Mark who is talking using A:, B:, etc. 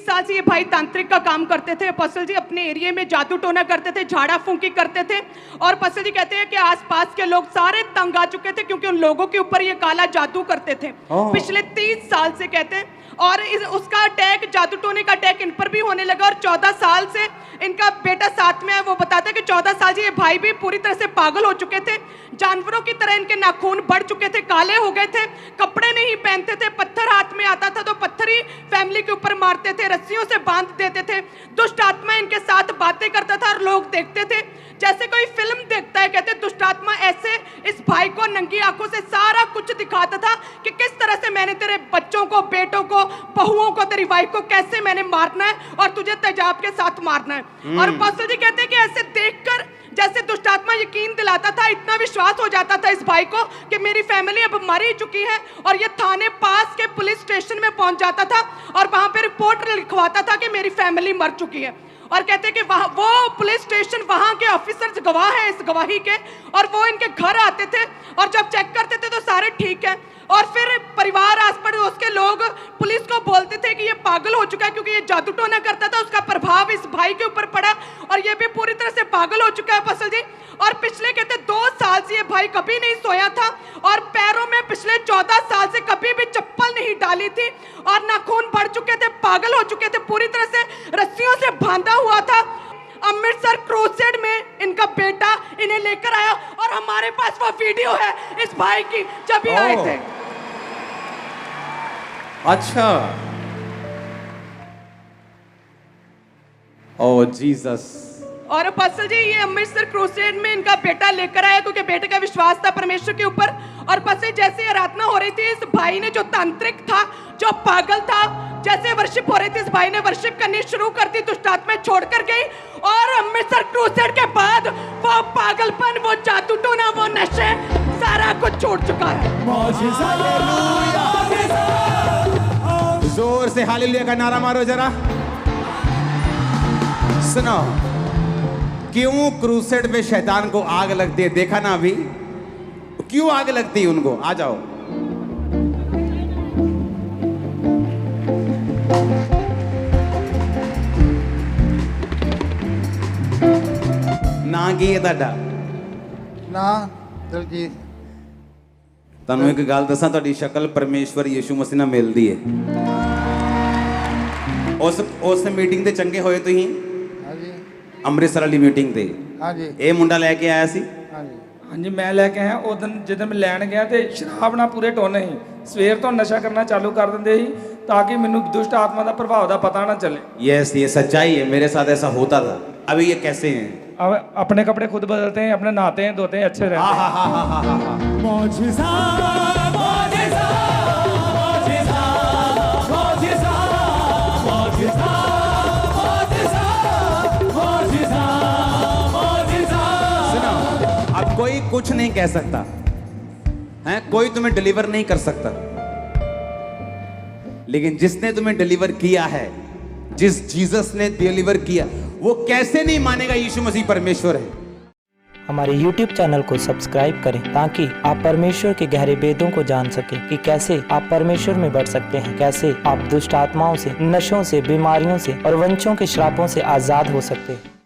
A: साल से ये भाई तांत्रिक का काम करते थे। अपोस्टल जी अपने एरिया में जादू टोना करते थे, झाड़ा फूंकी करते थे। और अपोस्टल जी कहते हैं कि आसपास के लोग सारे तंग आ चुके थे क्योंकि उन लोगों के ऊपर ये काला जादू करते थे पिछले 30 साल से कहते हैं। और उसका अटैक, जादू टोने का अटैक इन पर भी होने लगा। और 14 साल से इनका बेटा साथ में है, वो बताता है कि 14 साल से ये भाई भी पूरी तरह से पागल हो चुके थे। जानवरों की तरह इनके नाखून बढ़ चुके थे, काले हो गए थे, कपड़े नहीं पहनते थे, पत्थर हाथ में आता था तो पत्थर ही फैमिली के ऊपर मारते थे, रस्सियों से बांध देते थे। दुष्ट आत्मा इनके साथ बातें करता था और लोग देखते थे जैसे कोई फिल्म देखता है। कहते दुष्ट आत्मा ऐसे इस भाई को नंगी आंखों से सारा कुछ दिखाता था कि किस तरह से मैंने तेरे बच्चों को, बेटों को, बहुओं को, तेरी वाइफ को कैसे मैंने मारना है और तुझे तेजाब के साथ मारना है। और अपोस्टल जी कहते हैं कि ऐसे देखकर जैसे दुष्ट आत्मा यकीन दिलाता था, इतना विश्वास हो जाता था इस भाई को कि मेरी फैमिली अब मर ही चुकी है। और ये थाने पास के पुलिस स्टेशन में पहुंच जाता था और वहां पे रिपोर्ट लिखवाता था कि मेरी फैमिली मर चुकी है। और कहते हैं कि वहाँ वो पुलिस स्टेशन, वहाँ के ऑफिसर्स गवाह हैं इस गवाही के, और वो इनके घर आते थे और जब चेक करते थे तो सारे ठीक है। और फिर परिवार, आस पड़ोस के लोग पुलिस को बोलते थे कि ये पागल हो चुका है क्योंकि ये जादू टोना करता था, उसका प्रभाव इस भाई के ऊपर पड़ा और ये भी पूरी तरह से पागल हो चुका है अपोस्टल जी। और पिछले कहते 2 साल से ये भाई कभी नहीं सोया था और पैरों में पिछले 14 साल से कभी भी चप्पल नहीं डाली थी और नाखून बढ़ चुके थे, पागल हो चुके थे, पूरी तरह से रस्सियों से बांधा हुआ था। अमृतसर क्रूसेड में इनका बेटा इन्हें लेकर आया और हमारे पास वो वीडियो है इस भाई की जब ये आए थे।
B: अच्छा, ओह जीसस।
A: और अपोस्टल जी ये अमृतसर क्रूसेड में इनका बेटा लेकर आया क्योंकि बेटे का विश्वास था परमेश्वर के ऊपर। और पसे जैसे आराधना हो रही थी, इस भाई ने, जो तांत्रिक था, जो पागल था, जैसे वर्शिप हो रही थी, इस भाई ने वर्शिप करनी शुरू कर दी, दुष्ट आत्माएं छोड़कर गई। और अमृतसर क्रूसेड के बाद वो पागलपन, वो जादू टोना, वो नशे, सारा कुछ छोड़ चुका है।
B: जोर से हालेलुया का नारा मारो जरा। सुनो, क्यों क्रूसेड पे शैतान को आग लगती है, देखा ना अभी? क्यों आग लगती है उनको? आ जाओ। ना की ਤੁਹਾਡਾ
C: ਨਾ ਦਲਜੀਤ
B: ਤੁਹਾਨੂੰ ਇੱਕ ਗੱਲ ਦੱਸਾਂ, ਤੁਹਾਡੀ ਸ਼ਕਲ ਪਰਮੇਸ਼ਵਰ ਯਿਸੂ ਮਸੀਹ ਨਾਲ ਮਿਲਦੀ ਹੈ। ਉਸ ਮੀਟਿੰਗ ਤੇ ਚੰਗੇ ਹੋਏ ਤੁਸੀਂ?
C: ਹਾਂਜੀ
B: ਅੰਮ੍ਰਿਤਸਰ ਵਾਲੀ ਮੀਟਿੰਗ ਤੇ
C: ਹਾਂਜੀ
B: ਇਹ ਮੁੰਡਾ ਲੈ ਕੇ ਆਇਆ ਸੀ?
C: ਹਾਂਜੀ
D: ਹਾਂਜੀ ਮੈਂ ਲੈ ਕੇ ਆਇਆ। ਉਦੋਂ ਜਦੋਂ ਮੈਂ ਲੈਣ ਗਿਆ ਤੇ ਸ਼ਰਾਬ ਨਾਲ ਪੂਰੇ ਟੋਨੇ ਸੀ, ਸਵੇਰ ਤੋਂ ਨਸ਼ਾ ਕਰਨਾ ਚਾਲੂ ਕਰ ਦਿੰਦੇ ਸੀ ਤਾਂ ਕਿ ਮੈਨੂੰ ਦੁਸ਼ਟ ਆਤਮਾ ਦਾ ਪ੍ਰਭਾਵ ਦਾ ਪਤਾ ਨਾ ਚੱਲੇ।
B: यस, ये सच्चाई है, मेरे साथ ऐसा होता था। अभी ये कैसे हैं?
D: अब अपने कपड़े खुद बदलते हैं, अपने नहाते हैं, धोते हैं, अच्छे रहते हैं।
E: मौजिज़ा, मौजिज़ा, मौजिज़ा, मौजिज़ा, मौजिज़ा, मौजिज़ा, मौजिज़ा, मौजिज़ा।
B: सुनो, अब कोई कुछ नहीं कह सकता है, कोई तुम्हें डिलीवर नहीं कर सकता, लेकिन जिसने तुम्हें डिलीवर किया है, जिस जीसस ने डिलीवर किया, वो कैसे नहीं मानेगा यीशु मसीह परमेश्वर है।
F: हमारे YouTube चैनल को सब्सक्राइब करें ताकि आप परमेश्वर के गहरे भेदों को जान सकें कि कैसे आप परमेश्वर में बढ़ सकते हैं, कैसे आप दुष्ट आत्माओं से, नशों से, बीमारियों से और वंशों के श्रापों से आज़ाद हो सकते हैं।